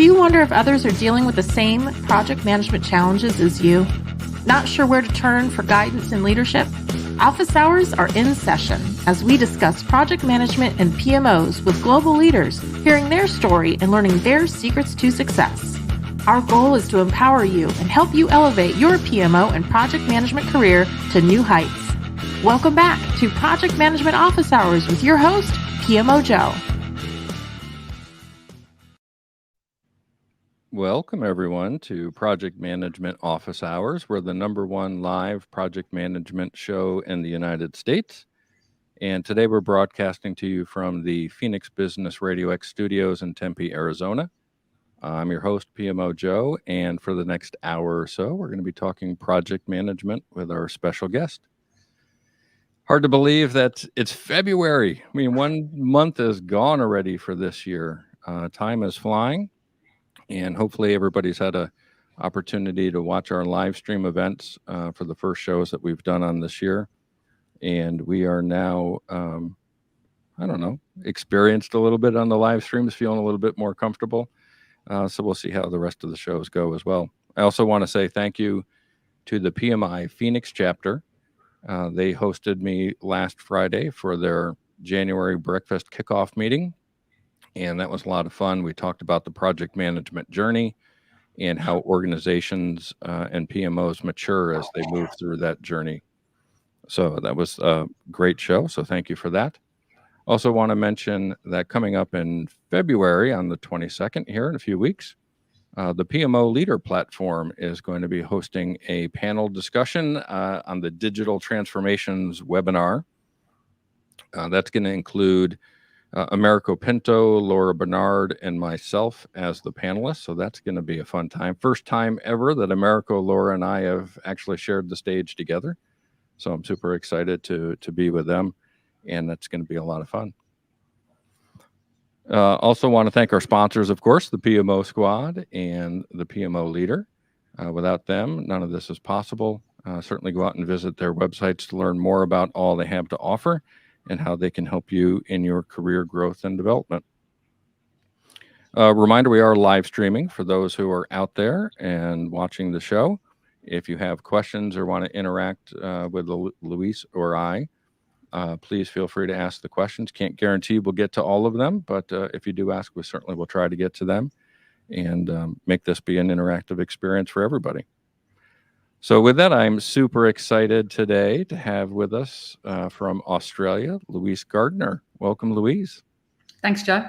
Do you wonder if others are dealing with the same project management challenges as you? Not sure where to turn for guidance and leadership? Office hours are in session as we discuss project management and PMOs with global leaders, hearing their story and learning their secrets to success. Our goal is to empower you and help you elevate your PMO and project management career to new heights. Welcome back to Project Management Office Hours with your host, PMO Joe. Welcome, everyone, to Project Management Office Hours. We're the #1 live project management show in the United States. And today we're broadcasting to you from the Phoenix Business Radio X studios in Tempe, Arizona. I'm your host, PMO Joe, and for the next hour or so, we're going to be talking project management with our special guest. Hard to believe that it's February. I mean, 1 month is gone already for this year. Time is flying. And hopefully everybody's had an opportunity to watch our live stream events for the first shows that we've done on this year. And we are now, experienced a little bit on the live streams, feeling a little bit more comfortable. So we'll see how the rest of the shows go as well. I also want to say thank you to the PMI Phoenix chapter. They hosted me last Friday for their January breakfast kickoff meeting. And that was a lot of fun. We talked about the project management journey and how organizations and PMOs mature as they move through that journey. So that was a great show. So thank you for that. Also want to mention that coming up in February on the 22nd here in a few weeks, the PMO Leader Platform is going to be hosting a panel discussion on the Digital Transformations webinar. That's going to include Americo Pinto, Laura Bernard, and myself as the panelists. So that's going to be a fun time. First time ever that Americo, Laura, and I have actually shared the stage together. So I'm super excited to be with them, and that's going to be a lot of fun. Also want to thank our sponsors, of course, the PMO Squad and the PMO Leader. Without them, none of this is possible. Certainly go out and visit their websites to learn more about all they have to offer and how they can help you in your career growth and development. Reminder, we are live streaming for those who are out there and watching the show. If you have questions or want to interact with Louise or I, please feel free to ask the questions. Can't guarantee we'll get to all of them, but if you do ask, we certainly will try to get to them and make this be an interactive experience for everybody. So with that, I'm super excited today to have with us from Australia, Louise Gardner. Welcome, Louise. Thanks, Joe.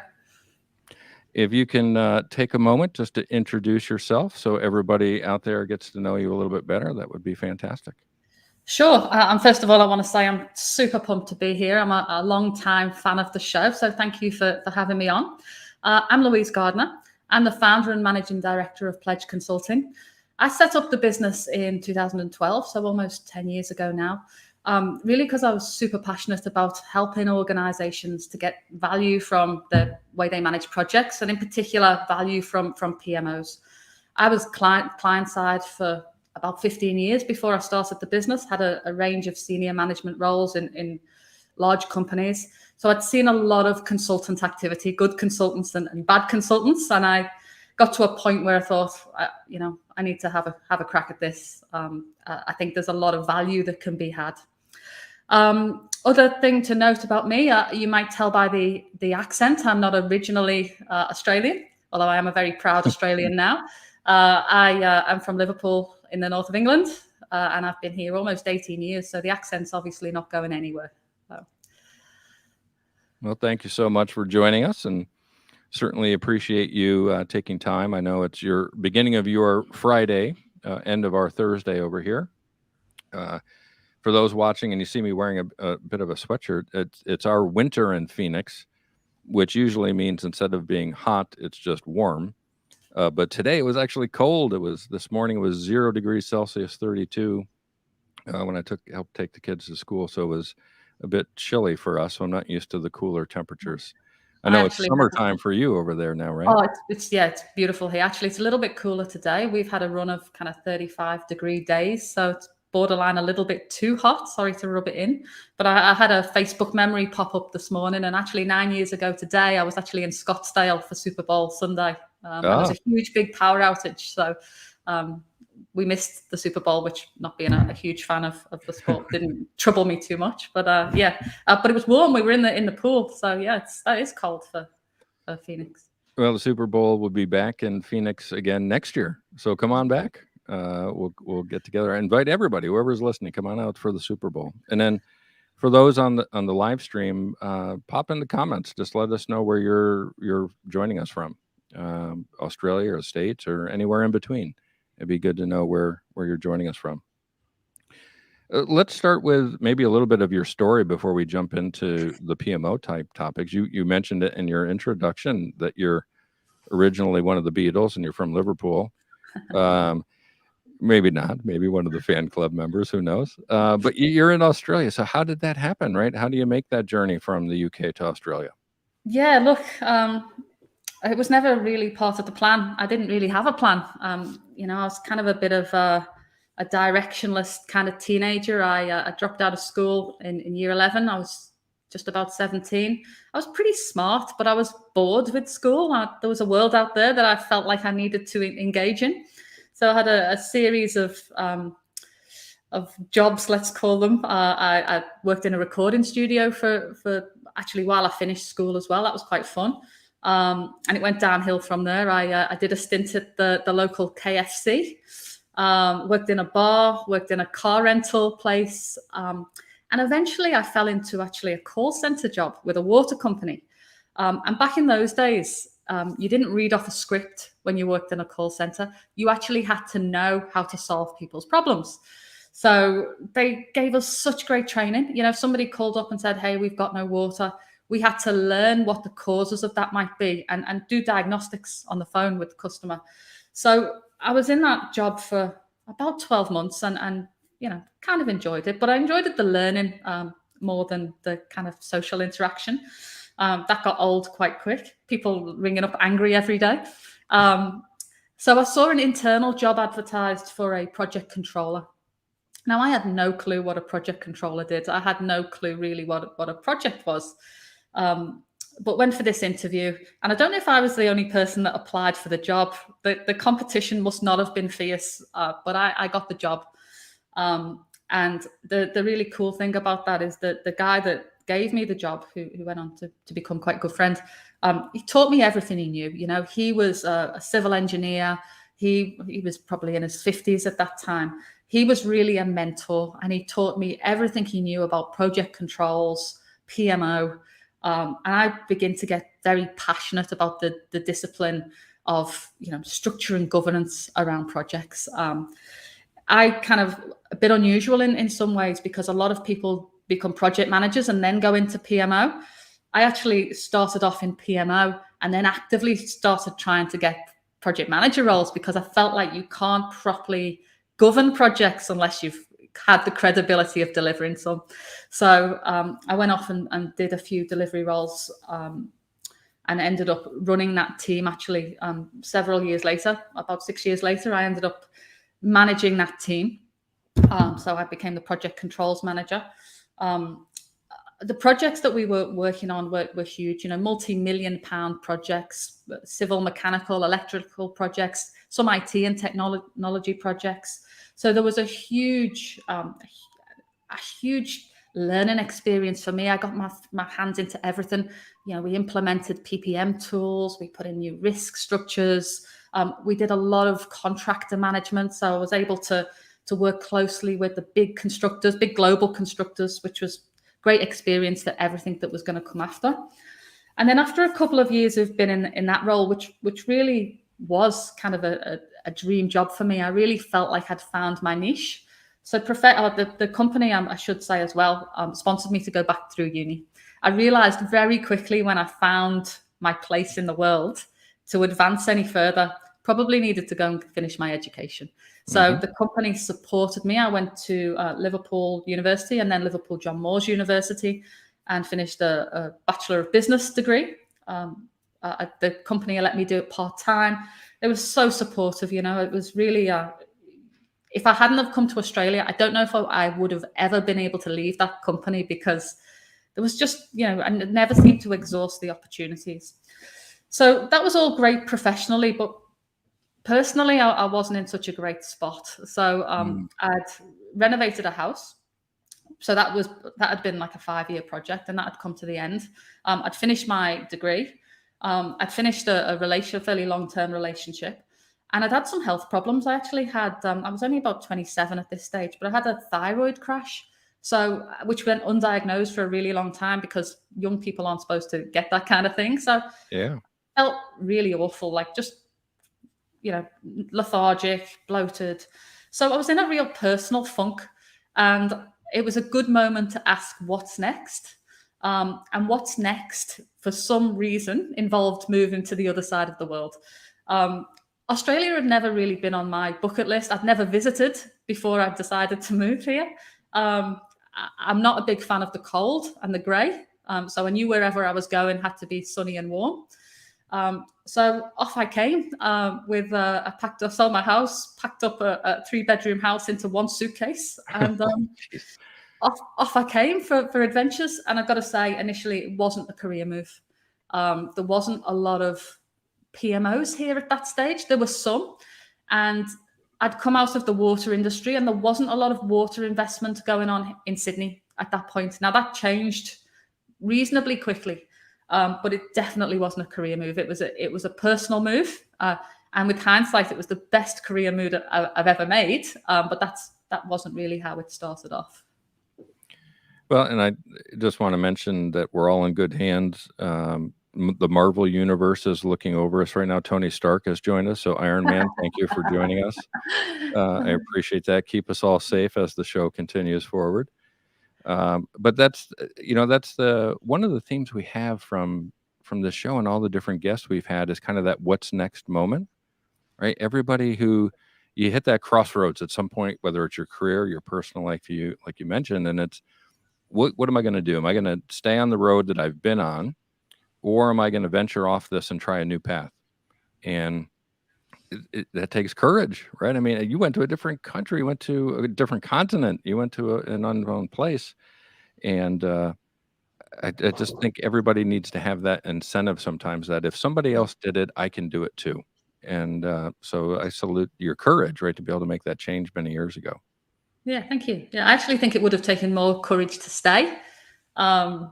If you can take a moment just to introduce yourself so everybody out there gets to know you a little bit better, that would be fantastic. Sure. And first of all, I want to say I'm super pumped to be here. I'm a long-time fan of the show, so thank you for having me on. I'm Louise Gardner. I'm the founder and managing director of Pledge Consulting. I set up the business in 2012, so almost 10 years ago now, really because I was super passionate about helping organizations to get value from the way they manage projects, and in particular, value from PMOs. I was client side for about 15 years before I started the business, had a range of senior management roles in large companies. So I'd seen a lot of consultant activity, good consultants and bad consultants, and I got to a point where I thought, I need to have a crack at this. I think there's a lot of value that can be had. Other thing to note about me, you might tell by the accent, I'm not originally Australian, although I am a very proud Australian now. I'm from Liverpool in the north of England, and I've been here almost 18 years, so the accent's obviously not going anywhere. So. Well, thank you so much for joining us, and certainly appreciate you taking time. I know it's your beginning of your Friday, end of our Thursday over here. For those watching, and you see me wearing a bit of a sweatshirt, it's our winter in Phoenix, which usually means instead of being hot, it's just warm. But today it was actually cold. This morning it was 0 degrees Celsius, 32 when I helped take the kids to school. So it was a bit chilly for us. So I'm not used to the cooler temperatures. I know it's summertime for you over there now, right? Oh, it's beautiful here. Actually, it's a little bit cooler today. We've had a run of kind of 35-degree days, so it's borderline a little bit too hot. Sorry to rub it in, but I had a Facebook memory pop up this morning, and actually 9 years ago today, I was actually in Scottsdale for Super Bowl Sunday. And there was a huge, big power outage. So we missed the Super Bowl, which, not being a huge fan of the sport, didn't trouble me too much. But but it was warm. We were in the pool. So yeah, that is cold for Phoenix. Well, the Super Bowl will be back in Phoenix again next year. So come on back. We'll get together. I invite everybody, whoever's listening, come on out for the Super Bowl. And then for those on the live stream, pop in the comments. Just let us know where you're joining us from, Australia or States or anywhere in between. It'd be good to know where you're joining us from. Let's start with maybe a little bit of your story before we jump into the PMO type topics. You mentioned it in your introduction that you're originally one of the Beatles and you're from Liverpool. Maybe not, maybe one of the fan club members, who knows? But you're in Australia. So how did that happen, right? How do you make that journey from the UK to Australia? Yeah, look, it was never really part of the plan. I didn't really have a plan. I was kind of a bit of a directionless kind of teenager. I dropped out of school in year 11. I was just about 17. I was pretty smart, but I was bored with school. There was a world out there that I felt like I needed to engage in. So I had a series of jobs, let's call them. I worked in a recording studio for actually while I finished school as well. That was quite fun. And it went downhill from there. I did a stint at the local KFC, worked in a bar, worked in a car rental place. And eventually I fell into actually a call center job with a water company. And back in those days, you didn't read off a script when you worked in a call center. You actually had to know how to solve people's problems. So they gave us such great training. If somebody called up and said, hey, we've got no water, we had to learn what the causes of that might be and do diagnostics on the phone with the customer. So I was in that job for about 12 months and kind of enjoyed it, but I enjoyed the learning more than the kind of social interaction. That got old quite quick. People ringing up angry every day. So I saw an internal job advertised for a project controller. Now, I had no clue what a project controller did. I had no clue really what a project was. But went for this interview. And I don't know if I was the only person that applied for the job. The competition must not have been fierce, but I got the job. And the really cool thing about that is that the guy that gave me the job, who went on to become quite a good friend, he taught me everything he knew. He was a civil engineer. He was probably in his 50s at that time. He was really a mentor, and he taught me everything he knew about project controls, PMO, and I began to get very passionate about the discipline of structure and governance around projects. I kind of a bit unusual in some ways, because a lot of people become project managers and then go into PMO. I actually started off in PMO and then actively started trying to get project manager roles, because I felt like you can't properly govern projects unless you've had the credibility of delivering some. So I went off and did a few delivery roles and ended up running that team actually several years later. About 6 years later, I ended up managing that team. So I became the project controls manager. The projects that we were working on were huge, multi-million-pound projects, civil, mechanical, electrical projects, some IT and technology projects. So there was a huge learning experience for me. I got my hands into everything. We implemented PPM tools. We put in new risk structures. We did a lot of contractor management. So I was able to work closely with the big constructors, big global constructors, which was great experience for everything that was going to come after. And then after a couple of years of being in that role, which really was kind of a dream job for me, I really felt like I'd found my niche. So the company, I should say as well, sponsored me to go back through uni. I realized very quickly when I found my place in the world, to advance any further, probably needed to go and finish my education. So the company supported me. I went to Liverpool University and then Liverpool John Moores University and finished a Bachelor of Business degree. The company let me do it part-time. They were so supportive, It was really, if I hadn't have come to Australia, I don't know if I would have ever been able to leave that company, because there was just, I never seemed to exhaust the opportunities. So that was all great professionally, but personally, I wasn't in such a great spot. So I'd renovated a house. So that had been like a 5-year project, and that had come to the end. I'd finished my degree. I'd finished a fairly long-term relationship, and I'd had some health problems. I actually had, I was only about 27 at this stage, but I had a thyroid crash. So, which went undiagnosed for a really long time because young people aren't supposed to get that kind of thing. So Yeah. felt really awful, like just, lethargic, bloated. So I was in a real personal funk, and it was a good moment to ask what's next. And what's next, for some reason, involved moving to the other side of the world. Australia had never really been on my bucket list. I'd never visited before I decided to move here. I'm not a big fan of the cold and the grey. So I knew wherever I was going had to be sunny and warm. So off I came I sold my house, packed up a 3-bedroom house into one suitcase, and off I came for adventures. And I've got to say, initially, it wasn't a career move. There wasn't a lot of PMOs here at that stage. There were some, and I'd come out of the water industry, and there wasn't a lot of water investment going on in Sydney at that point. Now that changed reasonably quickly, but it definitely wasn't a career move. It was a personal move, and with hindsight, it was the best career move I've ever made. But that wasn't really how it started off. Well, and I just want to mention that we're all in good hands. The Marvel Universe is looking over us right now. Tony Stark has joined us. So Iron Man, thank you for joining us. I appreciate that. Keep us all safe as the show continues forward. But that's one of the themes we have from the show, and all the different guests we've had is kind of that what's next moment, right? Everybody who you hit that crossroads at some point, whether it's your career, your personal life, like you mentioned, and it's what am I going to do? Am I going to stay on the road that I've been on, or am I going to venture off this and try a new path? And that takes courage, right? I mean, you went to a different country, you went to a different continent, you went to an unknown place. And I just think everybody needs to have that incentive sometimes, that if somebody else did it, I can do it too. And so I salute your courage, right, to be able to make that change many years ago. Yeah, thank you. Yeah, I actually think it would have taken more courage to stay. Probably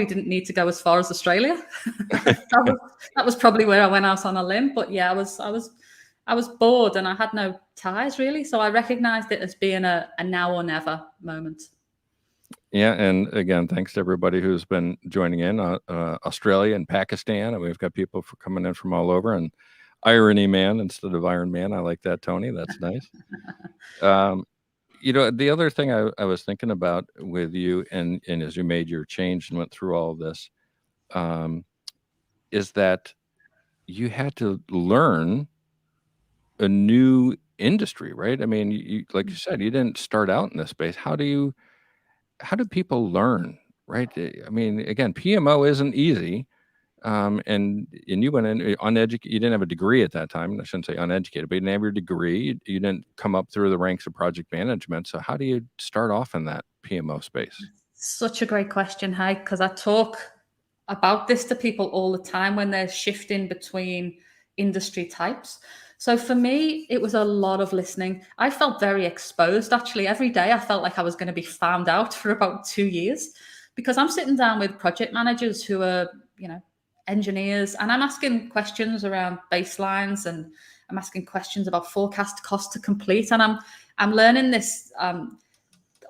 didn't need to go as far as Australia. that was probably where I went out on a limb. But yeah, I was bored, and I had no ties really. So I recognized it as being a now or never moment. Yeah, and again, thanks to everybody who's been joining in, Australia and Pakistan, and we've got people coming in from all over. And Irony Man instead of Iron Man, I like that, Tony. That's nice. The other thing I was thinking about with you, and as you made your change and went through all of this, is that you had to learn a new industry, right? I mean, you like you said, you didn't start out in this space. How do people learn, right? I mean, again, PMO isn't easy. And you went in uneducated. You didn't have a degree at that time. I shouldn't say uneducated, but you didn't have your degree. You didn't come up through the ranks of project management. So how do you start off in that PMO space? Such a great question, Hai, because I talk about this to people all the time when they're shifting between industry types. So for me, it was a lot of listening. I felt very exposed. Actually, every day I felt like I was going to be found out for about 2 years, because I'm sitting down with project managers who are, engineers, and I'm asking questions around baselines, and I'm asking questions about forecast cost to complete, and I'm learning this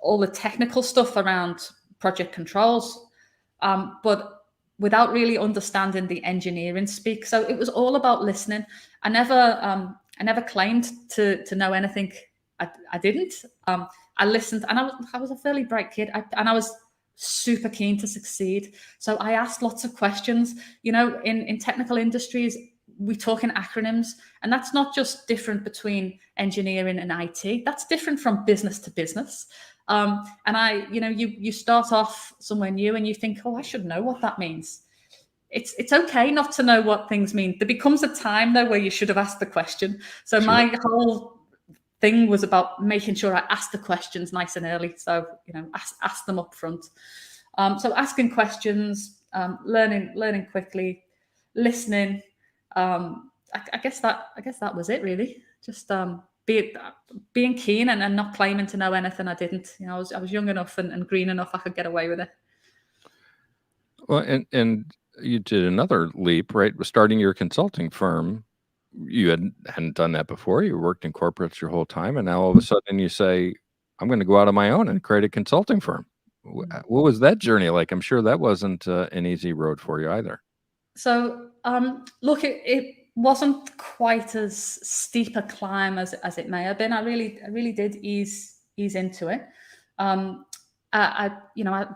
all the technical stuff around project controls, but without really understanding the engineering speak. So it was all about listening. I never claimed to know anything. I didn't. I listened, and I was a fairly bright kid, and I was super keen to succeed. So I asked lots of questions. In technical industries, we talk in acronyms, and that's not just different between engineering and IT. That's different from business to business. And you start off somewhere new, and you think, oh, I should know what that means. It's okay not to know what things mean. There becomes a time though where you should have asked the question. So sure. My whole thing was about making sure I asked the questions nice and early. So, ask them up front. So asking questions, learning quickly. listening. I guess that was it really. Just being keen and not claiming to know anything I didn't. I was young enough and green enough I could get away with it. Well, and you did another leap, right? Starting your consulting firm. You hadn't done that before. You worked in corporates your whole time, and now all of a sudden you say, "I'm going to go out on my own and create a consulting firm." What was that journey like? I'm sure that wasn't an easy road for you either. So, look, it wasn't quite as steep a climb as it may have been. I really did ease into it. I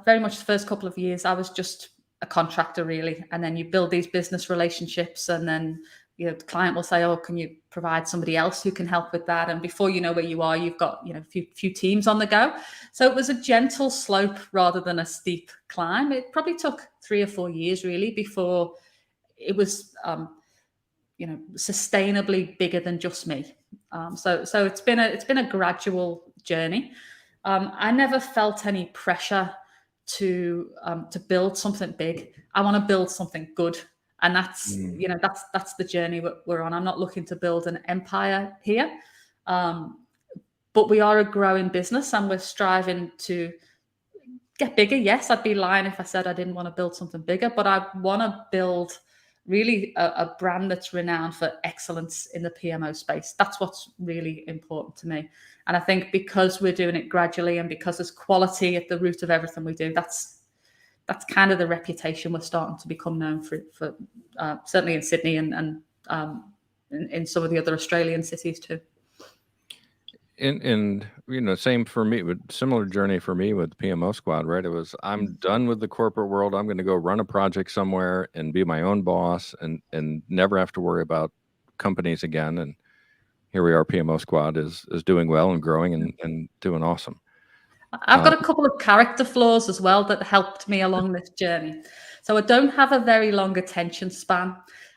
very much the first couple of years I was just a contractor really, and then you build these business relationships, and then the client will say, "Oh, can you provide somebody else who can help with that?" And before you know where you are, you've got a few teams on the go. So it was a gentle slope rather than a steep climb. It probably took 3 or 4 years really before it was sustainably bigger than just me. So it's been a gradual journey. I never felt any pressure to build something big. I want to build something good, and that's that's the journey we're on. I'm not looking to build an empire here, but we are a growing business, and we're striving to get bigger. Yes, I'd be lying if I said I didn't want to build something bigger, but I want to build really a brand that's renowned for excellence in the PMO space. That's what's really important to me. And I think because we're doing it gradually and because there's quality at the root of everything we do, that's kind of the reputation we're starting to become known for certainly in Sydney and in some of the other Australian cities too. And same for me, with similar journey for me with PMO Squad, right? It was, I'm done with the corporate world. I'm going to go run a project somewhere and be my own boss and never have to worry about companies again. And here we are, PMO Squad is doing well and growing and doing awesome. I've got a couple of character flaws as well that helped me along this journey. So I don't have a very long attention span.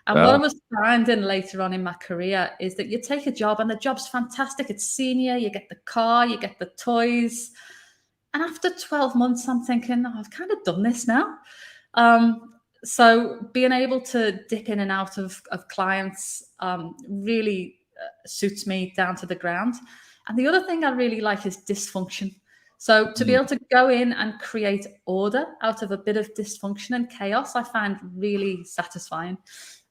And what I was finding later on in my career is that you take a job and the job's fantastic. It's senior, you get the car, you get the toys. And after 12 months, I'm thinking, I've kind of done this now. So being able to dip in and out of clients really suits me down to the ground. And the other thing I really like is dysfunction. So to be able to go in and create order out of a bit of dysfunction and chaos, I find really satisfying.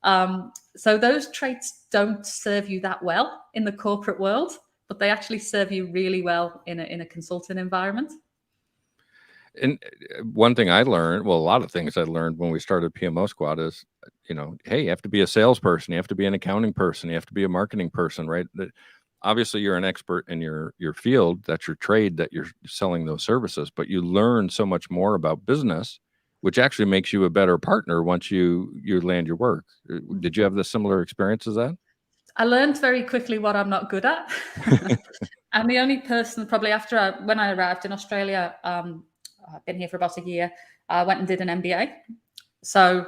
So those traits don't serve you that well in the corporate world, but they actually serve you really well in a consulting environment. And one thing I learned, well, a lot of things I learned when we started PMO Squad is, hey, you have to be a salesperson, you have to be an accounting person, you have to be a marketing person, right? Obviously, you're an expert in your field, that's your trade, that you're selling those services, but you learn so much more about business, which actually makes you a better partner once you land your work. Did you have the similar experience as that? I learned very quickly what I'm not good at. I'm the only person probably when I arrived in Australia, I've been here for about a year, I went and did an MBA. So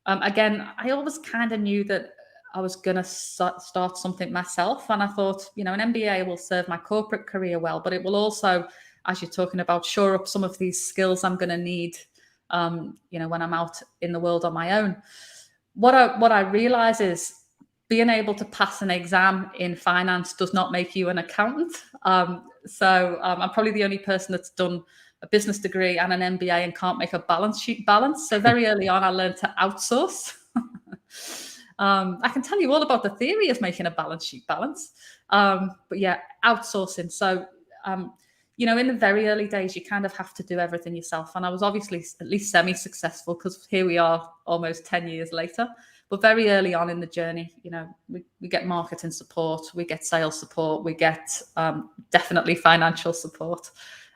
again, I always kind of knew that I was going to start something myself. And I thought, an MBA will serve my corporate career well, but it will also, as you're talking about, shore up some of these skills I'm going to need when I'm out in the world on my own. What I realize is being able to pass an exam in finance does not make you an accountant. So I'm probably the only person that's done a business degree and an MBA and can't make a balance sheet balance. So very early on, I learned to outsource. I can tell you all about the theory of making a balance sheet balance. But yeah, outsourcing. So in the very early days, you kind of have to do everything yourself. And I was obviously at least semi-successful because here we are almost 10 years later. But very early on in the journey, we get marketing support, we get sales support, we get definitely financial support.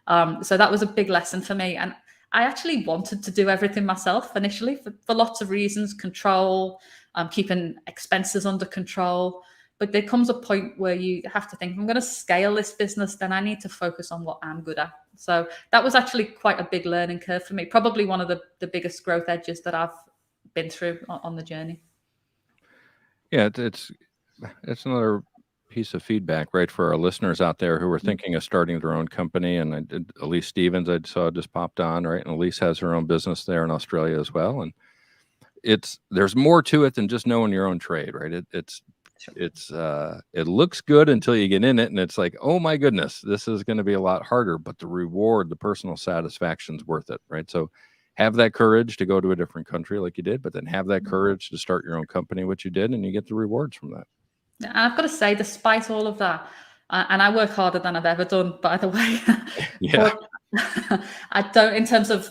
So that was a big lesson for me. And I actually wanted to do everything myself initially for lots of reasons, control, keeping expenses under control. But there comes a point where you have to think, if I'm going to scale this business, then I need to focus on what I'm good at. So that was actually quite a big learning curve for me, probably one of the biggest growth edges that I've been through on the journey. Yeah, it's another piece of feedback, right, for our listeners out there who are thinking of starting their own company. And I did, Elise Stevens, I saw just popped on, right? And Elise has her own business there in Australia as well. And there's more to it than just knowing your own trade, right? It looks good until you get in it, and it's like, oh my goodness, this is going to be a lot harder, but the reward, the personal satisfaction's worth it, right? So have that courage to go to a different country like you did, but then have that courage to start your own company, which you did, and you get the rewards from that. And I've got to say, despite all of that, and I work harder than I've ever done, by the way. Yeah. I don't, in terms of,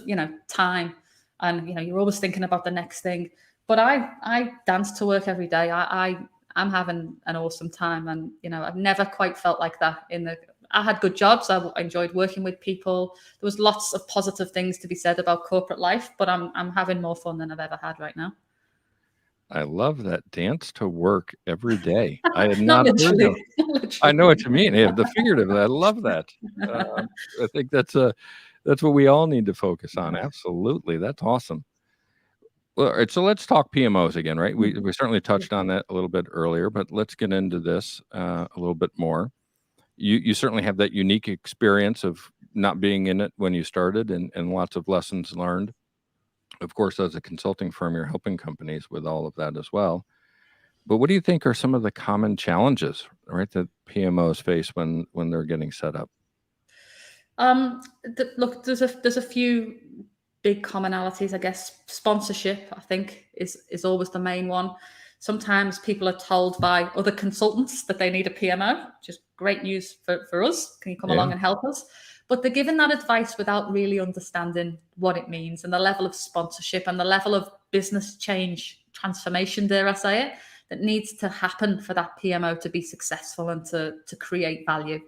time, and, you're always thinking about the next thing. But I dance to work every day. I'm having an awesome time. And, I've never quite felt like that I had good jobs. I enjoyed working with people. There was lots of positive things to be said about corporate life, but I'm having more fun than I've ever had right now. I love that, dance to work every day. I had Not not heard literally. of. I know what you mean. Yeah, the figurative. I love that. I think that's what we all need to focus on. Absolutely, that's awesome. Well, all right, so let's talk PMOs again, right? We certainly touched on that a little bit earlier, but let's get into this a little bit more. You certainly have that unique experience of not being in it when you started, and lots of lessons learned. Of course, as a consulting firm, you're helping companies with all of that as well. But what do you think are some of the common challenges, right, that PMOs face when they're getting set up? Look, there's a few big commonalities, I guess. Sponsorship, I think, is always the main one. Sometimes people are told by other consultants that they need a PMO, which is great news for us. Can you come along and help us? But they're given that advice without really understanding what it means and the level of sponsorship and the level of business change, transformation, dare I say it, that needs to happen for that PMO to be successful and to create value.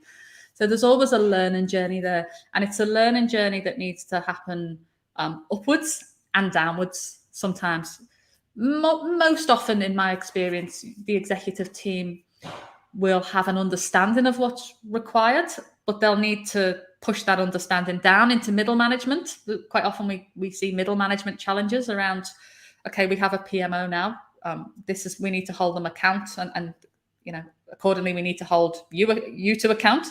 So there's always a learning journey there. And it's a learning journey that needs to happen upwards and downwards sometimes. Most often, in my experience, the executive team will have an understanding of what's required, but they'll need to push that understanding down into middle management. Quite often we see middle management challenges around, okay, we have a PMO now. We need to hold them account, and accordingly we need to hold you to account.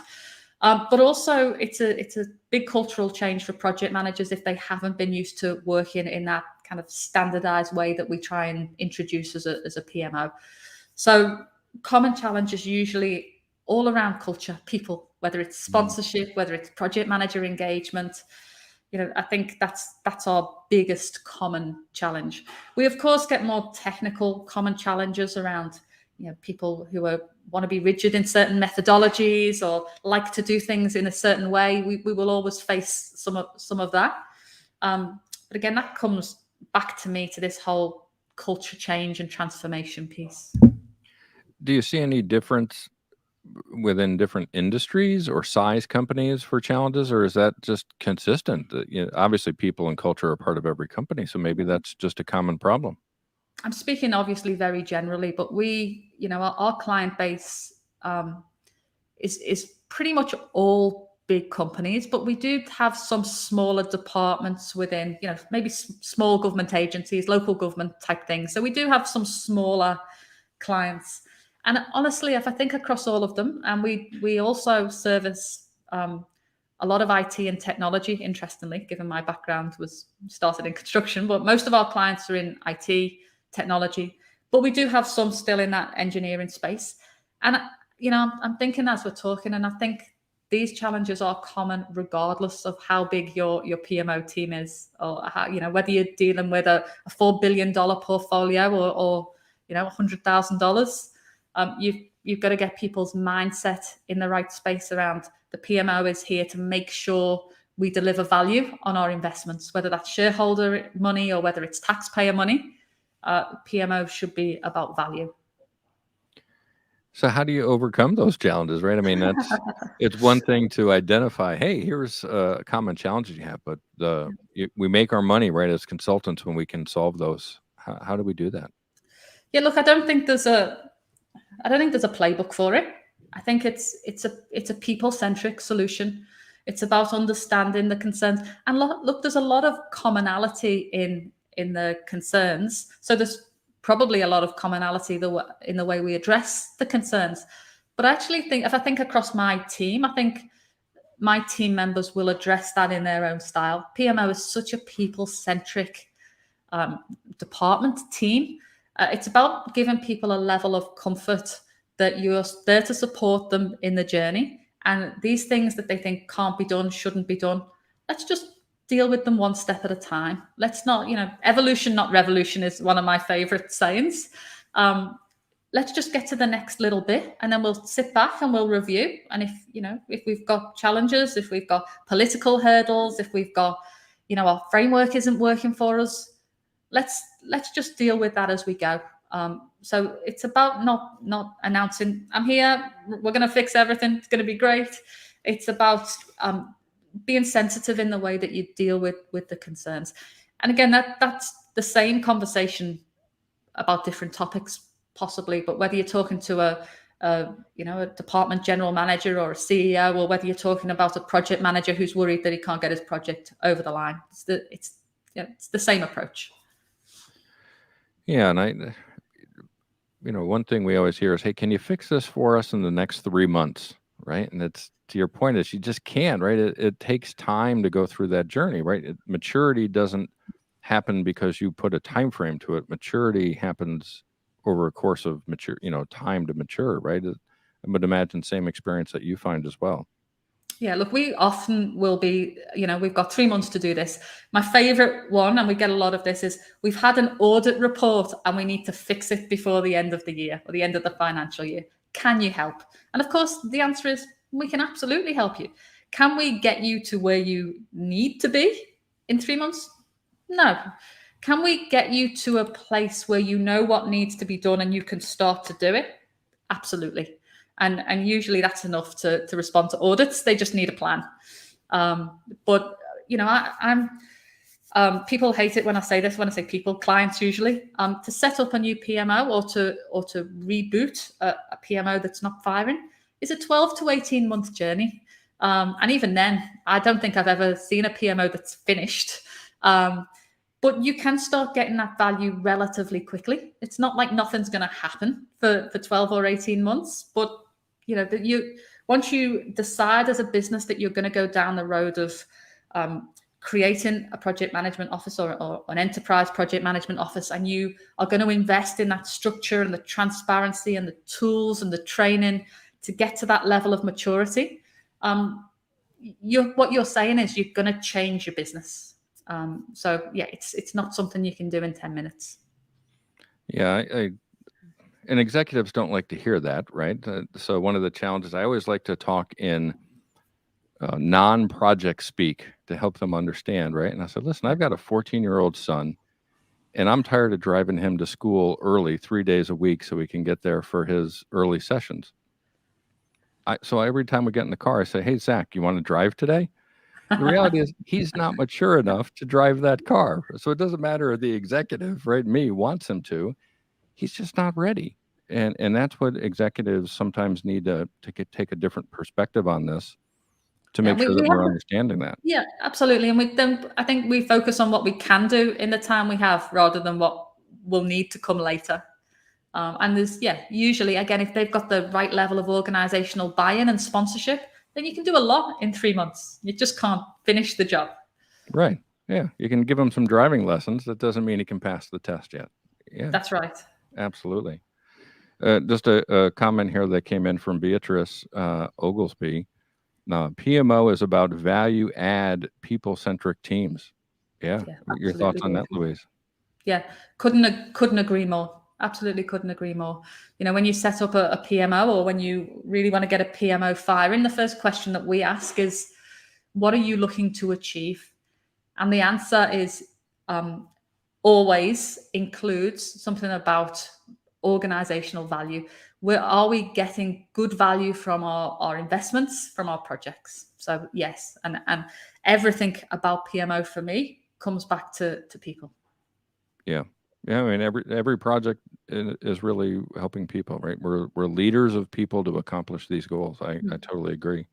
But also it's a big cultural change for project managers if they haven't been used to working in that kind of standardized way that we try and introduce as a PMO. So common challenges usually all around culture, people, whether it's sponsorship, whether it's project manager engagement. I think that's our biggest common challenge. We of course get more technical common challenges around people who want to be rigid in certain methodologies or like to do things in a certain way. We will always face some of that. But again, that comes back to this whole culture change and transformation piece. Do you see any difference within different industries or size companies for challenges, or is that just consistent? Obviously people and culture are part of every company, so maybe that's just a common problem. I'm speaking obviously very generally, but our client base is pretty much all big companies, but we do have some smaller departments within, maybe small government agencies, local government type things. So we do have some smaller clients. And honestly, if I think across all of them, and we also service a lot of IT and technology, interestingly, given my background was started in construction, but most of our clients are in IT, technology, but we do have some still in that engineering space. And, I'm thinking as we're talking, and I think these challenges are common regardless of how big your PMO team is, or how, whether you're dealing with a $4 billion portfolio or $100,000. You've got to get people's mindset in the right space around the PMO is here to make sure we deliver value on our investments, whether that's shareholder money or whether it's taxpayer money. PMO should be about value. So how do you overcome those challenges, right? I mean, it's one thing to identify, hey, here's common challenges you have, but we make our money, right, as consultants when we can solve those. How do we do that? Yeah, look, I don't think there's a playbook for it. I think it's a people-centric solution. It's about understanding the concerns. And look, there's a lot of commonality in the concerns. So there's probably a lot of commonality in the way we address the concerns. But I actually think, if I think across my team, I think my team members will address that in their own style. PMO is such a people-centric department, team. It's about giving people a level of comfort that you're there to support them in the journey. And these things that they think can't be done, shouldn't be done, let's just deal with them one step at a time. Let's not, evolution, not revolution is one of my favorite sayings. Let's just get to the next little bit, and then we'll sit back and we'll review. And if we've got challenges, if we've got political hurdles, if we've got, our framework isn't working for us, let's just deal with that as we go. So it's about not announcing, I'm here, we're going to fix everything, it's going to be great. It's about being sensitive in the way that you deal with the concerns. And again, that's the same conversation about different topics, possibly, but whether you're talking to a department general manager or a CEO, or whether you're talking about a project manager who's worried that he can't get his project over the line, it's the same approach. Yeah, and one thing we always hear is, hey, can you fix this for us in the next 3 months, right? And it's, to your point, is you just can't, right? It takes time to go through that journey, right? Maturity doesn't happen because you put a time frame to it. Maturity happens over a course of time to mature, right? I would imagine same experience that you find as well. Yeah, look, we often will be, we've got 3 months to do this. My favorite one, and we get a lot of this, is we've had an audit report and we need to fix it before the end of the year or the end of the financial year. Can you help? And of course, the answer is we can absolutely help you. Can we get you to where you need to be in 3 months? No. Can we get you to a place where you know what needs to be done and you can start to do it? Absolutely. And usually that's enough to respond to audits. They just need a plan. But people hate it when I say this. When I say people, clients usually, to set up a new PMO or to reboot a PMO that's not firing is a 12 to 18 month journey. And even then, I don't think I've ever seen a PMO that's finished. But you can start getting that value relatively quickly. It's not like nothing's going to happen for 12 or 18 months. But, once you decide as a business that you're going to go down the road of creating a project management office or an enterprise project management office, and you are going to invest in that structure and the transparency and the tools and the training to get to that level of maturity, what you're saying is you're going to change your business. So yeah, it's not something you can do in 10 minutes. Yeah, and executives don't like to hear that, right? So one of the challenges, I always like to talk in non-project speak to help them understand, right? And I said, listen, I've got a 14-year-old son, and I'm tired of driving him to school early 3 days a week so he can get there for his early sessions. So every time we get in the car, I say, hey, Zach, you want to drive today? The reality is he's not mature enough to drive that car. So it doesn't matter if the executive, right, me, wants him to. He's just not ready. And that's what executives sometimes need to take a different perspective on this to make sure that we're understanding that. Yeah, absolutely. And I think we focus on what we can do in the time we have rather than what will need to come later. And there's, usually, again, if they've got the right level of organizational buy-in and sponsorship, then you can do a lot in 3 months. You just can't finish the job. Right. Yeah. You can give them some driving lessons. That doesn't mean he can pass the test yet. Yeah. That's right. Absolutely. Just a comment here that came in from Beatrice Oglesby. Now, PMO is about value add people-centric teams. Yeah. Your thoughts on that, Louise? Yeah. Couldn't agree more. Absolutely couldn't agree more. When you set up a PMO or when you really want to get a PMO firing, the first question that we ask is, what are you looking to achieve? And the answer is always includes something about organizational value. Are we getting good value from our investments, from our projects? So yes, and everything about PMO for me comes back to people. Yeah. Yeah, I mean, every project is really helping people, right? We're leaders of people to accomplish these goals. I totally agree.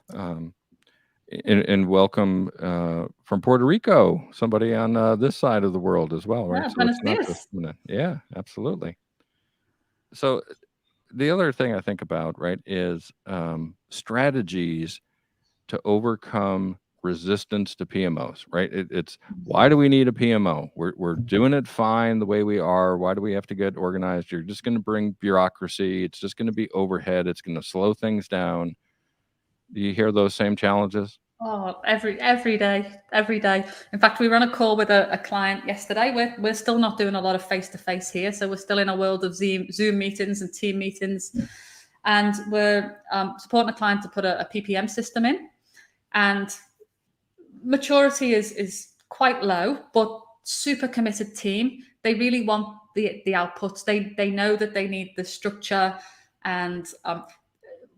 And welcome from Puerto Rico, somebody on this side of the world as well, right? Yeah, so it's not yeah, absolutely. So the other thing I think about, right, is strategies to overcome resistance to PMOs, right? It's why do we need a PMO? We're doing it fine the way we are. Why do we have to get organized? You're just going to bring bureaucracy. It's just going to be overhead. It's going to slow things down. Do you hear those same challenges? Oh, every day. In fact, we were on a call with a client yesterday. We're still not doing a lot of face-to-face here, so we're still in a world of Zoom meetings and team meetings, and we're supporting a client to put a PPM system in, and maturity is quite low, but super committed team. They really want the outputs. They know that they need the structure, and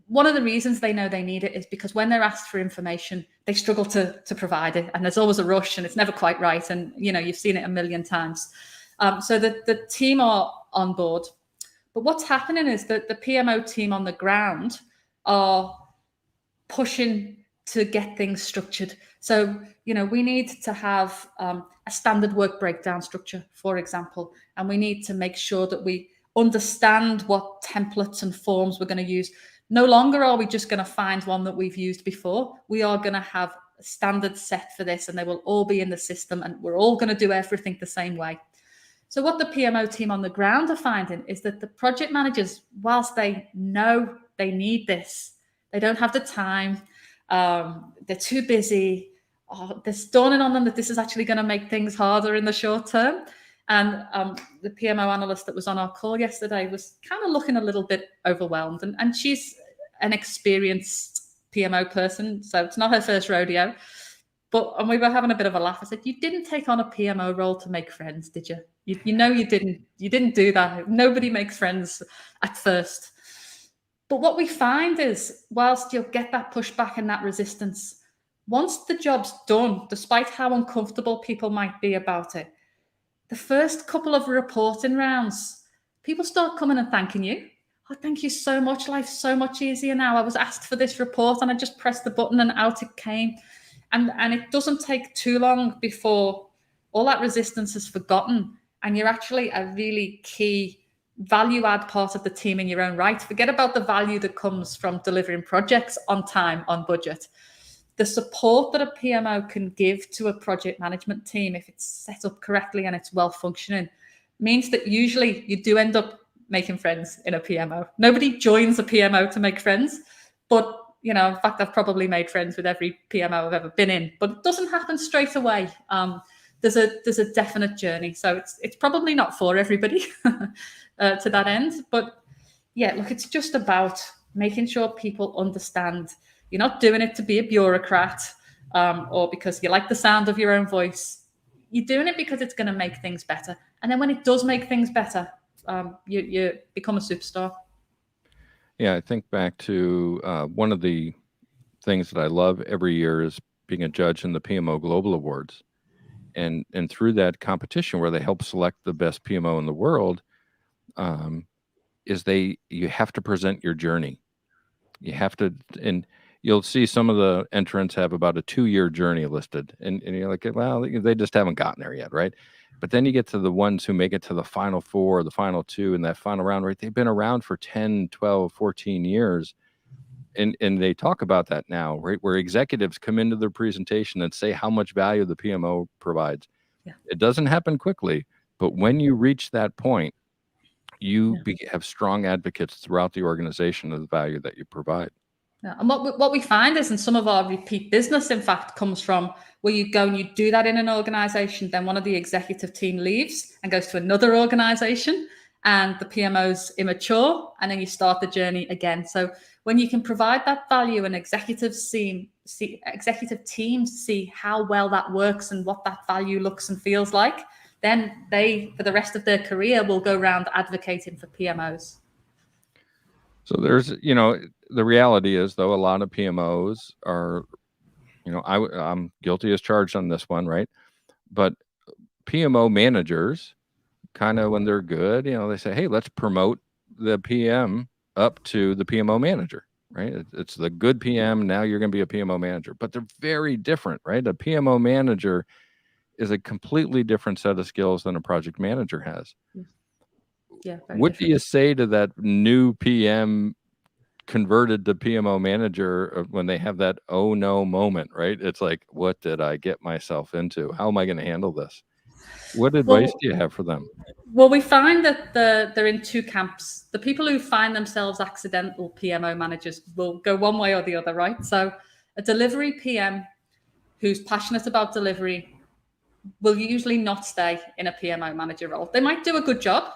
one of the reasons they know they need it is because when they're asked for information, they struggle to provide it. And there's always a rush and it's never quite right. And, you've seen it a million times. So the team are on board. But what's happening is that the PMO team on the ground are pushing to get things structured. So, we need to have a standard work breakdown structure, for example, and we need to make sure that we understand what templates and forms we're going to use. No longer are we just going to find one that we've used before. We are going to have a standard set for this, and they will all be in the system, and we're all going to do everything the same way. So what the PMO team on the ground are finding is that the project managers, whilst they know they need this, they don't have the time. They're too busy. There's dawning on them that this is actually going to make things harder in the short term. And the PMO analyst that was on our call yesterday was kind of looking a little bit overwhelmed. And she's an experienced PMO person, so it's not her first rodeo. And we were having a bit of a laugh. I said, "You didn't take on a PMO role to make friends, did you? You didn't. You didn't do that. Nobody makes friends at first." But what we find is, whilst you'll get that pushback and that resistance, once the job's done, despite how uncomfortable people might be about it, the first couple of reporting rounds, people start coming and thanking you. "Oh, thank you so much. Life's so much easier now. I was asked for this report and I just pressed the button and out it came." And it doesn't take too long before all that resistance is forgotten and you're actually a really key value add part of the team in your own right. Forget about the value that comes from delivering projects on time, on budget. The support that a PMO can give to a project management team, if it's set up correctly and it's well functioning, means that usually you do end up making friends in a PMO. Nobody joins a PMO to make friends, but in fact, I've probably made friends with every PMO I've ever been in, but it doesn't happen straight away. There's a definite journey, so it's probably not for everybody to that end. But yeah, look, it's just about making sure people understand. You're not doing it to be a bureaucrat or because you like the sound of your own voice. You're doing it because it's going to make things better. And then when it does make things better, you become a superstar. Yeah, I think back to one of the things that I love every year is being a judge in the PMO Global Awards. And through that competition where they help select the best PMO in the world, you have to present your journey. You have to, and you'll see some of the entrants have about a 2-year journey listed. And you're like, well, they just haven't gotten there yet, right? But then you get to the ones who make it to the final 4, the final 2 in that final round, right? They've been around for 10, 12, 14 years. And they talk about that now, right? Where executives come into their presentation and say how much value the PMO provides. Yeah. It doesn't happen quickly, but when you reach that point, you have strong advocates throughout the organization of the value that you provide. Yeah. And what we find is, in some of our repeat business, in fact, comes from where you go and you do that in an organization, then one of the executive team leaves and goes to another organization, and the PMO's immature, and then you start the journey again. So when you can provide that value and executive teams see how well that works and what that value looks and feels like, then they, for the rest of their career, will go around advocating for PMOs. So there's, the reality is, though, a lot of PMOs are, I'm guilty as charged on this one, right? But PMO managers, kind of when they're good, they say, hey, let's promote the PM up to the PMO manager, right? It's the good PM. Now you're going to be a PMO manager, but they're very different, right? A PMO manager is a completely different set of skills than a project manager has. Yeah. What do you say to that new PM converted to PMO manager when they have that oh no moment, right? It's like, what did I get myself into? How am I going to handle this? What advice do you have for them? Well, we find that they're in two camps. The people who find themselves accidental PMO managers will go one way or the other, right? So a delivery PM who's passionate about delivery will usually not stay in a PMO manager role. They might do a good job,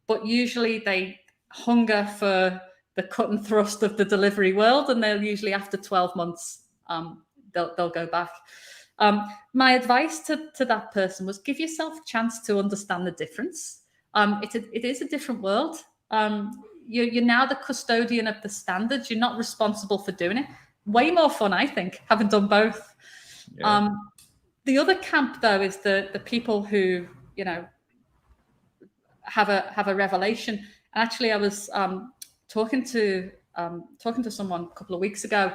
but usually they hunger for the cut and thrust of the delivery world, and they'll usually, after 12 months, they'll go back. My advice to that person was give yourself a chance to understand the difference. It is a different world. You're now the custodian of the standards. You're not responsible for doing it. Way more fun, I think, having done both. Yeah. The other camp, though, is the people who, you know, have a revelation. And actually, I was talking to someone a couple of weeks ago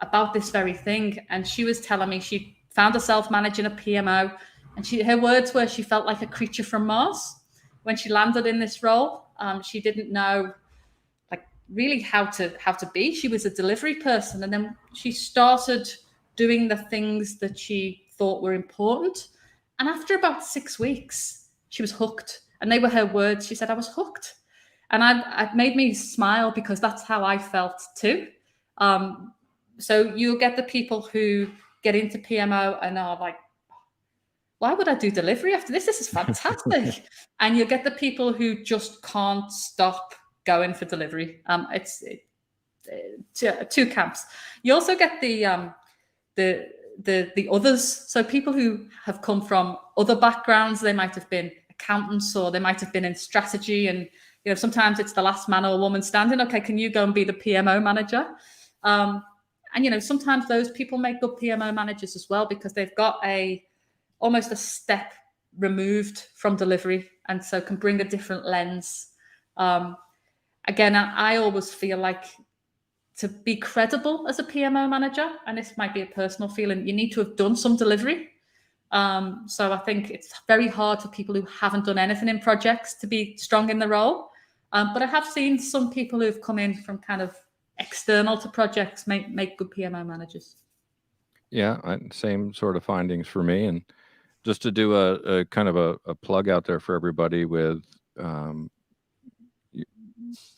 about this very thing, and she was telling me she found herself managing a PMO, and her words were she felt like a creature from Mars when she landed in this role. She didn't know, like, really how to be. She was a delivery person, and then she started doing the things that she thought were important. And after about 6 weeks, she was hooked. And they were her words. She said, I was hooked. And it made me smile because that's how I felt too. So you'll get the people who get into PMO and are like, why would I do delivery after this? This is fantastic. And you'll get the people who just can't stop going for delivery. It's two camps. You also get the others. So people who have come from other backgrounds. They might have been accountants, or they might have been in strategy, and you know, sometimes it's the last man or woman standing. Okay, can you go and be the PMO manager? And you know, sometimes those people make good PMO managers as well because they've got almost a step removed from delivery, and so can bring a different lens. Again, I always feel like to be credible as a PMO manager, and this might be a personal feeling, you need to have done some delivery. So I think it's very hard for people who haven't done anything in projects to be strong in the role. But I have seen some people who've come in from kind of external to projects make good PMO managers. Yeah, same sort of findings for me. And just to do a kind of a plug out there for everybody with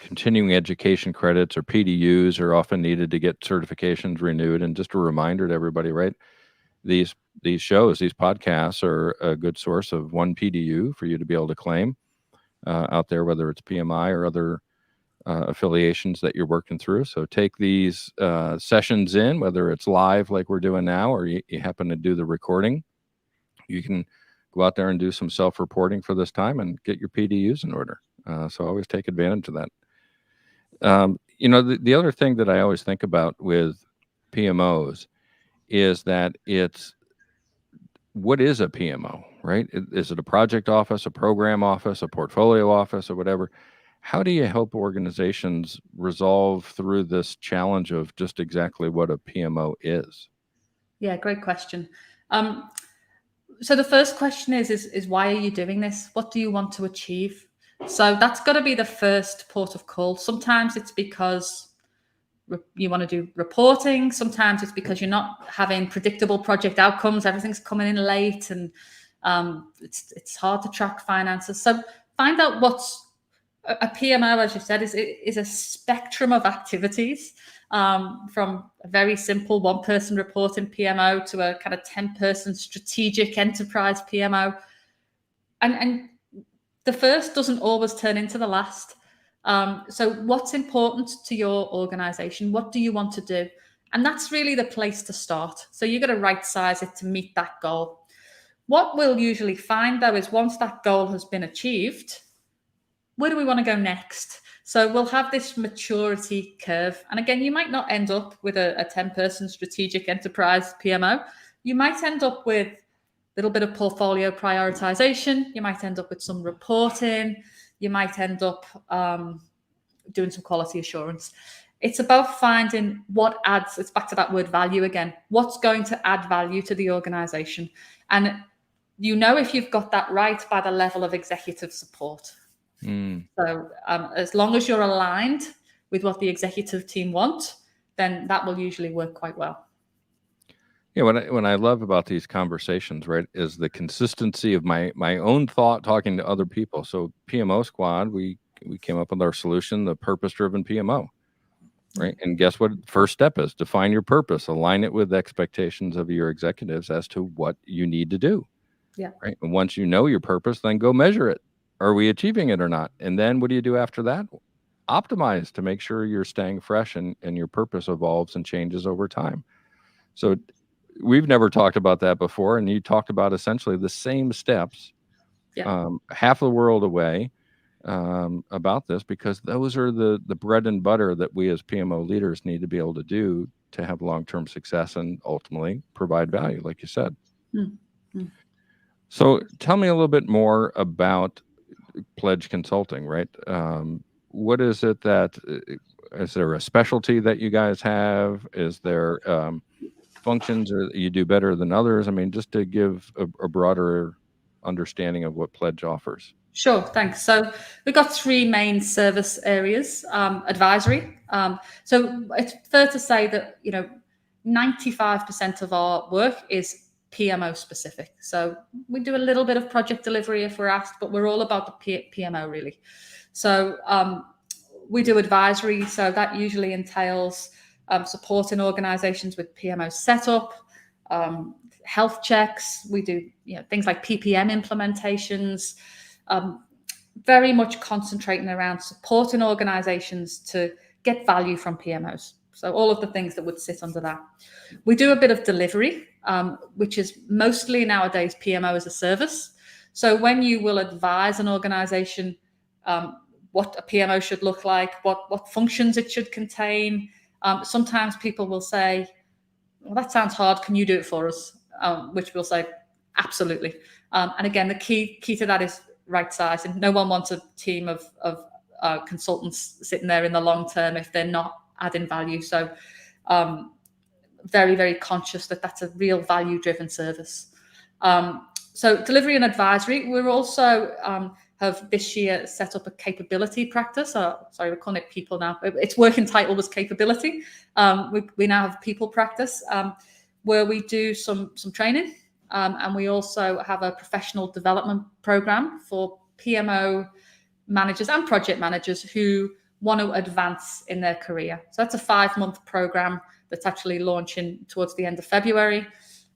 continuing education credits, or PDUs, are often needed to get certifications renewed. And just a reminder to everybody, right? These shows, these podcasts are a good source of one PDU for you to be able to claim out there, whether it's PMI or other affiliations that you're working through. So take these sessions in, whether it's live like we're doing now, or you happen to do the recording. You can go out there and do some self-reporting for this time and get your PDUs in order. So always take advantage of that. You know, the other thing that I always think about with PMOs is that what is a PMO, right? Is it a project office, a program office, a portfolio office, or whatever? How do you help organizations resolve through this challenge of just exactly what a PMO is? Yeah, great question. So the first question is why are you doing this? What do you want to achieve? So that's got to be the first port of call. Sometimes it's because you want to do reporting. Sometimes it's because you're not having predictable project outcomes. Everything's coming in late, and it's hard to track finances. So find out what's a PMO, as you said, is a spectrum of activities, from a very simple one-person reporting PMO to a kind of 10-person strategic enterprise PMO. And the first doesn't always turn into the last. So what's important to your organization? What do you want to do? And that's really the place to start. So you've got to right size it to meet that goal. What we'll usually find, though, is once that goal has been achieved, where do we want to go next? So we'll have this maturity curve. And again, you might not end up with a 10-person strategic enterprise PMO. You might end up with a little bit of portfolio prioritization. You might end up with some reporting. You might end up doing some quality assurance. It's about finding what adds, it's back to that word value again, what's going to add value to the organization. And you know if you've got that right by the level of executive support. So as long as you're aligned with what the executive team want, then that will usually work quite well. Yeah, what I love about these conversations, right, is the consistency of my own thought talking to other people. So PMO Squad, we came up with our solution, the purpose-driven PMO, right? And guess what? First step is define your purpose, align it with expectations of your executives as to what you need to do. Yeah. Right. And once you know your purpose, then go measure it. Are we achieving it or not? And then what do you do after that? Optimize to make sure you're staying fresh and your purpose evolves and changes over time. So we've never talked about that before. And you talked about essentially the same steps, half the world away, about this, because those are the bread and butter that we as PMO leaders need to be able to do to have long-term success and ultimately provide value, like you said. Mm-hmm. So tell me a little bit more about Pledge Consulting, right? What is it that, is there a specialty that you guys have? Is there functions that you do better than others? I mean, just to give a broader understanding of what Pledge offers. Sure, thanks. So we've got three main service areas. Advisory. So it's fair to say that 95% of our work is PMO specific. So we do a little bit of project delivery if we're asked, but we're all about the PMO really. So we do advisory. So that usually entails supporting organizations with PMO setup, health checks. We do things like PPM implementations, very much concentrating around supporting organizations to get value from PMOs. So all of the things that would sit under that. We do a bit of delivery, which is mostly nowadays PMO as a service. So when you will advise an organization what a PMO should look like, what functions it should contain, sometimes people will say, well, that sounds hard. Can you do it for us? Which we'll say, absolutely. And again, the key to that is right size. And no one wants a team of consultants sitting there in the long term if they're not adding value. So very, very conscious that that's a real value-driven service. So delivery and advisory. We're also have this year set up a capability practice. Sorry, we're calling it people now. Its working title was capability. We now have people practice where we do some training. And we also have a professional development program for PMO managers and project managers who want to advance in their career. So that's a 5-month program that's actually launching towards the end of February.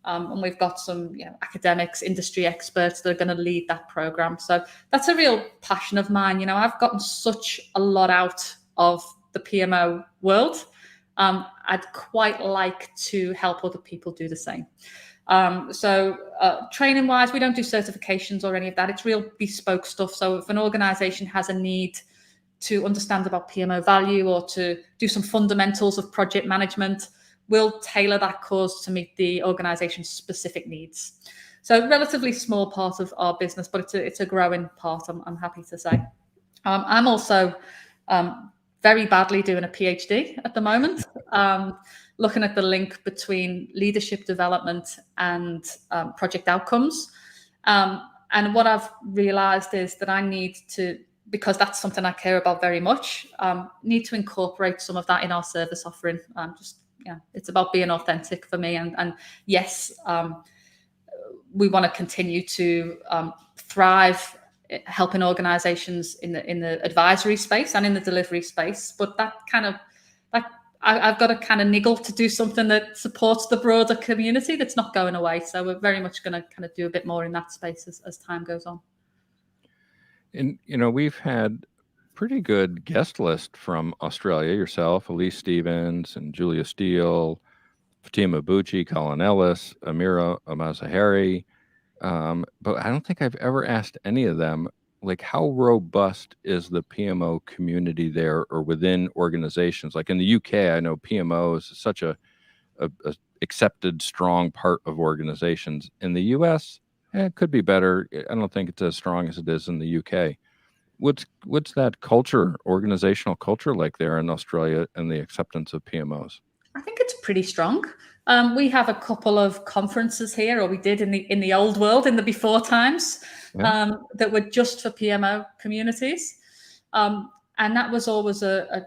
And we've got some academics, industry experts that are going to lead that program. So that's a real passion of mine. I've gotten such a lot out of the PMO world. I'd quite like to help other people do the same. So training wise, we don't do certifications or any of that. It's real bespoke stuff. So if an organization has a need to understand about PMO value or to do some fundamentals of project management, we'll tailor that course to meet the organization's specific needs. So relatively small part of our business, but it's a growing part, I'm happy to say. I'm also very badly doing a PhD at the moment, looking at the link between leadership development and project outcomes. And what I've realized is that I need to, because that's something I care about very much, need to incorporate some of that in our service offering. It's about being authentic for me. And yes, we want to continue to thrive, helping organizations in the advisory space and in the delivery space. But I've got to kind of niggle to do something that supports the broader community that's not going away. So we're very much going to kind of do a bit more in that space as time goes on. And, we've had pretty good guest list from Australia, yourself, Elise Stevens and Julia Steele, Fatima Bucci, Colin Ellis, Amira Mazahari. But I don't think I've ever asked any of them, like, how robust is the PMO community there or within organizations? Like in the UK, I know PMO is such a accepted, strong part of organizations. In the US, it could be better. I don't think it's as strong as it is in the UK. What's that culture, organizational culture like there in Australia and the acceptance of PMOs? I think it's pretty strong. We have a couple of conferences here, or we did in the old world, in the before times, that were just for PMO communities. And that was always a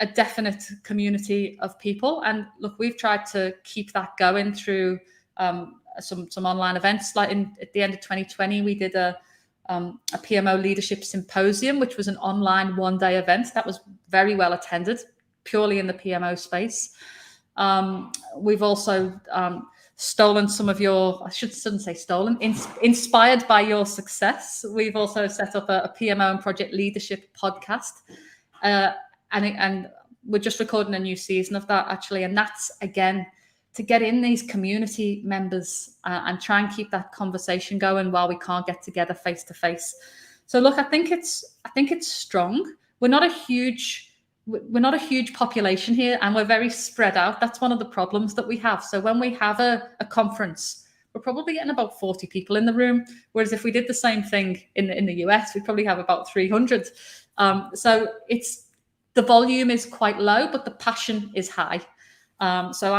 a definite community of people. And look, we've tried to keep that going through some online events. Like at the end of 2020, we did a PMO leadership symposium, which was an online one-day event that was very well attended, purely in the PMO space. We've also stolen some of your, I shouldn't say stolen, inspired by your success. We've also set up a PMO and project leadership podcast. And we're just recording a new season of that, actually. And that's, again, to get in these community members and try and keep that conversation going while we can't get together face to face. So look, I think it's strong. We're not a huge population here, and we're very spread out. That's one of the problems that we have. So when we have a conference, we're probably getting about 40 people in the room. Whereas if we did the same thing in the US, we'd probably have about 300. So the volume is quite low, but the passion is high. So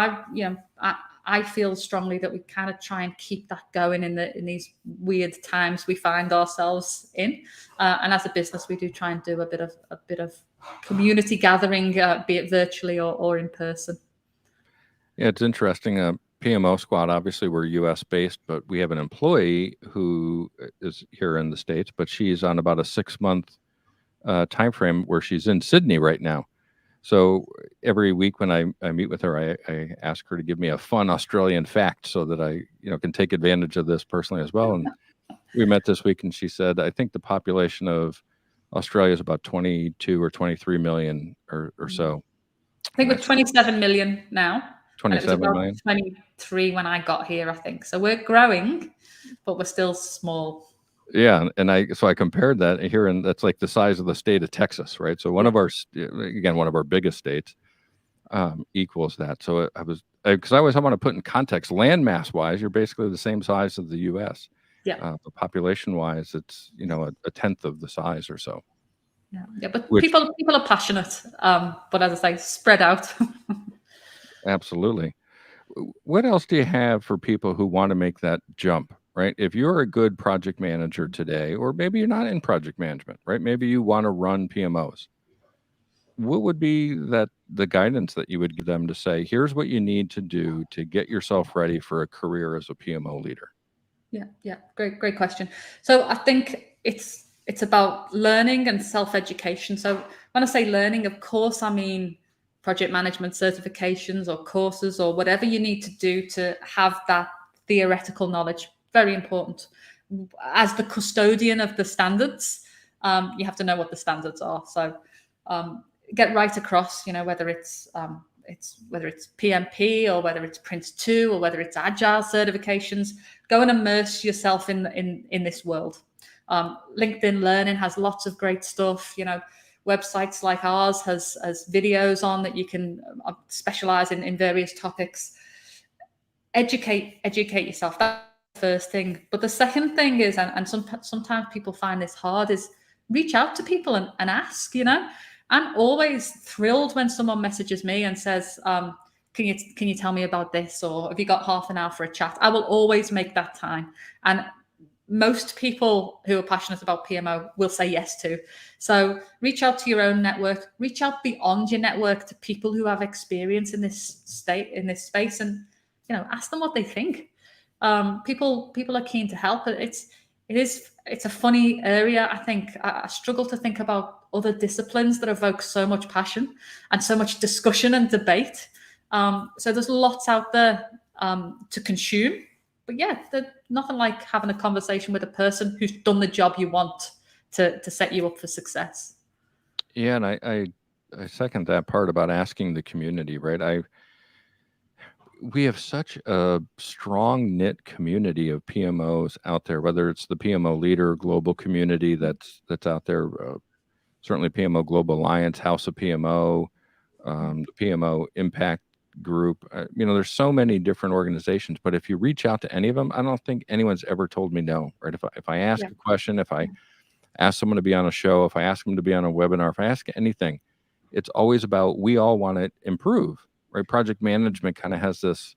I feel strongly that we kind of try and keep that going in these weird times we find ourselves in. And as a business, we do try and do a bit of community gathering, be it virtually or in person. Yeah, it's interesting. PMO Squad, obviously we're US based, but we have an employee who is here in the States, but she's on about a 6-month time frame where she's in Sydney right now. So every week when I meet with her, I ask her to give me a fun Australian fact so that I can take advantage of this personally as well. And we met this week, and she said, I think the population of Australia is about 22 or 23 million or so. I think we're 27 million now. 27 million. 23 when I got here, I think. So we're growing, but we're still small. Yeah, and I compared that here, and that's like the size of the state of Texas, right? So one of our biggest states equals that. So because I always want to put in context, landmass wise, you're basically the same size as the U.S. Yeah. But population wise, it's a tenth of the size or so. Yeah, but people are passionate, but as I say, spread out. Absolutely. What else do you have for people who want to make that jump? Right? If you're a good project manager today, or maybe you're not in project management, right? Maybe you want to run PMOs. What would be the guidance that you would give them to say, here's what you need to do to get yourself ready for a career as a PMO leader? Yeah. Great question. So I think it's about learning and self-education. So when I say learning, of course, I mean project management certifications or courses or whatever you need to do to have that theoretical knowledge. Very important. As the custodian of the standards, you have to know what the standards are. So get right across, whether it's PMP or whether it's Prince 2 or whether it's Agile certifications. Go and immerse yourself in this world. LinkedIn Learning has lots of great stuff. Websites like ours has videos on that you can specialize in various topics. Educate yourself. That's the first thing. But the second thing is, and sometimes people find this hard, is reach out to people and ask. I'm always thrilled when someone messages me and says, can you tell me about this? Or have you got half an hour for a chat? I will always make that time. And most people who are passionate about PMO will say yes to. So reach out to your own network, reach out beyond your network to people who have experience in this space, and ask them what they think. People are keen to help. It's a funny area. I think I struggle to think about other disciplines that evoke so much passion and so much discussion and debate. So there's lots out there to consume. But yeah, there's nothing like having a conversation with a person who's done the job you want to set you up for success. Yeah, and I second that part about asking the community, right? We have such a strong knit community of PMOs out there, whether it's the PMO leader global community that's out there, certainly PMO Global Alliance, House of PMO, the PMO Impact Group. There's so many different organizations, but if you reach out to any of them, I don't think anyone's ever told me no, right? If I ask a question, if I ask someone to be on a show, if I ask them to be on a webinar, if I ask anything, it's always about, we all want to improve, right? Project management kind of has this,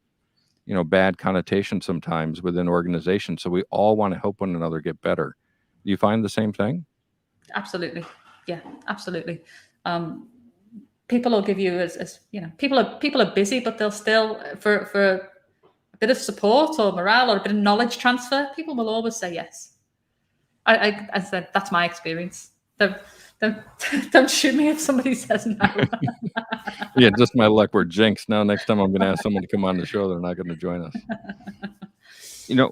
bad connotation sometimes within organizations. So we all want to help one another get better. Do you find the same thing? Absolutely. Yeah, absolutely. people will give you as people are busy, but they'll still for a bit of support or morale or a bit of knowledge transfer, people will always say yes. I said that's my experience. Don't shoot me if somebody says no. Yeah, just my luck. We're jinxed. Now, next time I'm going to ask someone to come on the show, they're not going to join us.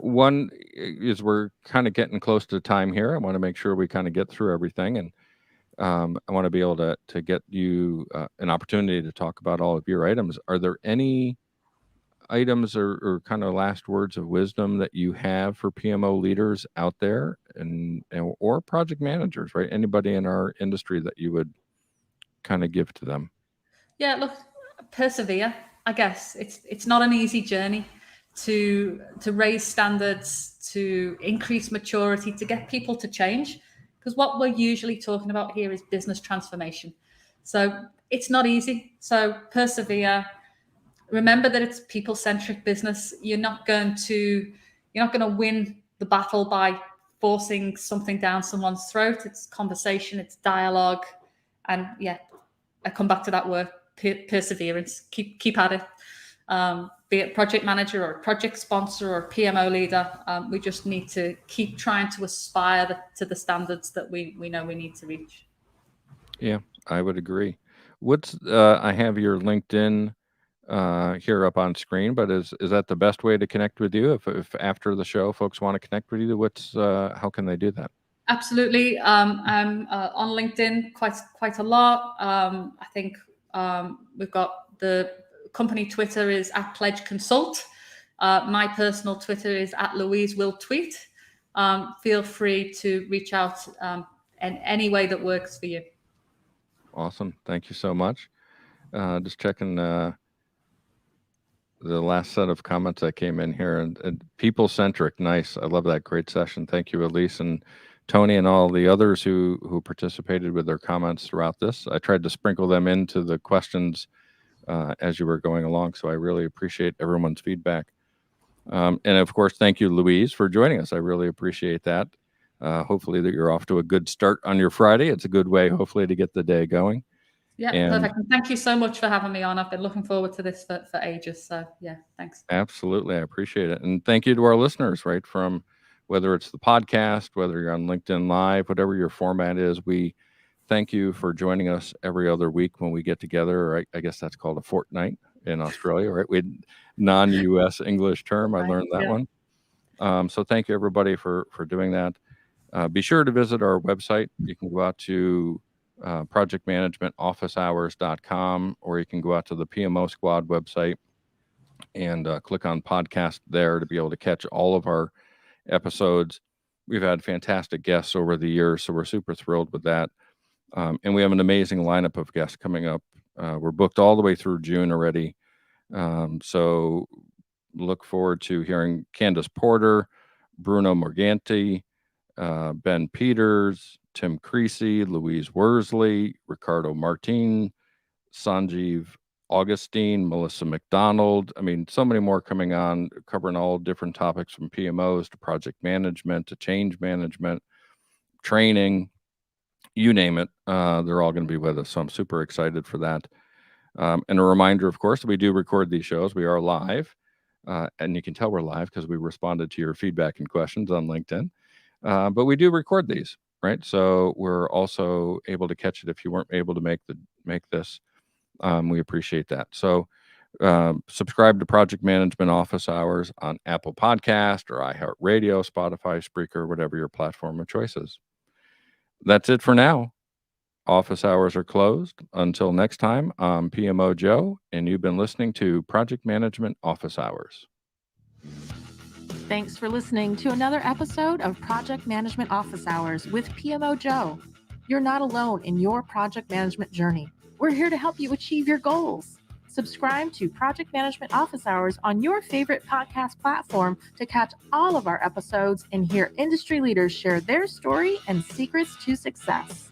One is we're kind of getting close to time here. I want to make sure we kind of get through everything. And I want to be able to get you an opportunity to talk about all of your items. Are there any items or kind of last words of wisdom that you have for PMO leaders out there or project managers, right? Anybody in our industry that you would kind of give to them? Yeah, look, persevere. I guess it's not an easy journey to raise standards, to increase maturity, to get people to change. Because what we're usually talking about here is business transformation. So it's not easy. So persevere. Remember that it's people-centric business. You're not going to win the battle by forcing something down someone's throat. It's conversation, it's dialogue, and yeah, I come back to that word, perseverance. Keep at it. Be it project manager or project sponsor or PMO leader, we just need to keep trying to aspire to the standards that we know we need to reach. Yeah, I would agree. I have your LinkedIn here up on screen, but is that the best way to connect with you? If after the show folks want to connect with you, how can they do that? Absolutely. I'm on LinkedIn quite a lot. I think we've got the company Twitter is @PledgeConsult. My personal Twitter is @LouiseWillTweet. Feel free to reach out in any way that works for you. Awesome. Thank you so much. Just checking the last set of comments that came in here, and people-centric. Nice. I love that. Great session. Thank you, Elise and Tony and all the others who participated with their comments throughout this. I tried to sprinkle them into the questions as you were going along, so I really appreciate everyone's feedback. And of course, thank you, Louise, for joining us. I really appreciate that. Hopefully that you're off to a good start on your Friday. It's a good way, hopefully, to get the day going. Yeah, perfect. And thank you so much for having me on. I've been looking forward to this for ages. So yeah, thanks. Absolutely. I appreciate it. And thank you to our listeners, right? From whether it's the podcast, whether you're on LinkedIn Live, whatever your format is, we thank you for joining us every other week when we get together. Or I guess that's called a fortnight in Australia, right? We non-US English term. I learned that one. So thank you, everybody, for doing that. Be sure to visit our website. You can go out to projectmanagementofficehours.com, or you can go out to the PMO Squad website and click on podcast there to be able to catch all of our episodes. We've had fantastic guests over the years, so we're super thrilled with that. And we have an amazing lineup of guests coming up. We're booked all the way through June already. So look forward to hearing Candace Porter, Bruno Morganti, Ben Peters, Tim Creasy, Louise Worsley, Ricardo Martin, Sanjeev Augustine, Melissa McDonald. I mean, so many more coming on, covering all different topics from PMOs to project management to change management, training, you name it. They're all going to be with us. So I'm super excited for that. And a reminder, of course, that we do record these shows. We are live. And you can tell we're live because we responded to your feedback and questions on LinkedIn. But we do record these, right? So we're also able to catch it if you weren't able to make this. We appreciate that. So subscribe to Project Management Office Hours on Apple Podcast or iHeartRadio, Spotify, Spreaker, whatever your platform of choice is. That's it for now. Office hours are closed. Until next time, I'm PMO Joe, and you've been listening to Project Management Office Hours. Thanks for listening to another episode of Project Management Office Hours with PMO Joe. You're not alone in your project management journey. We're here to help you achieve your goals. Subscribe to Project Management Office Hours on your favorite podcast platform to catch all of our episodes and hear industry leaders share their story and secrets to success.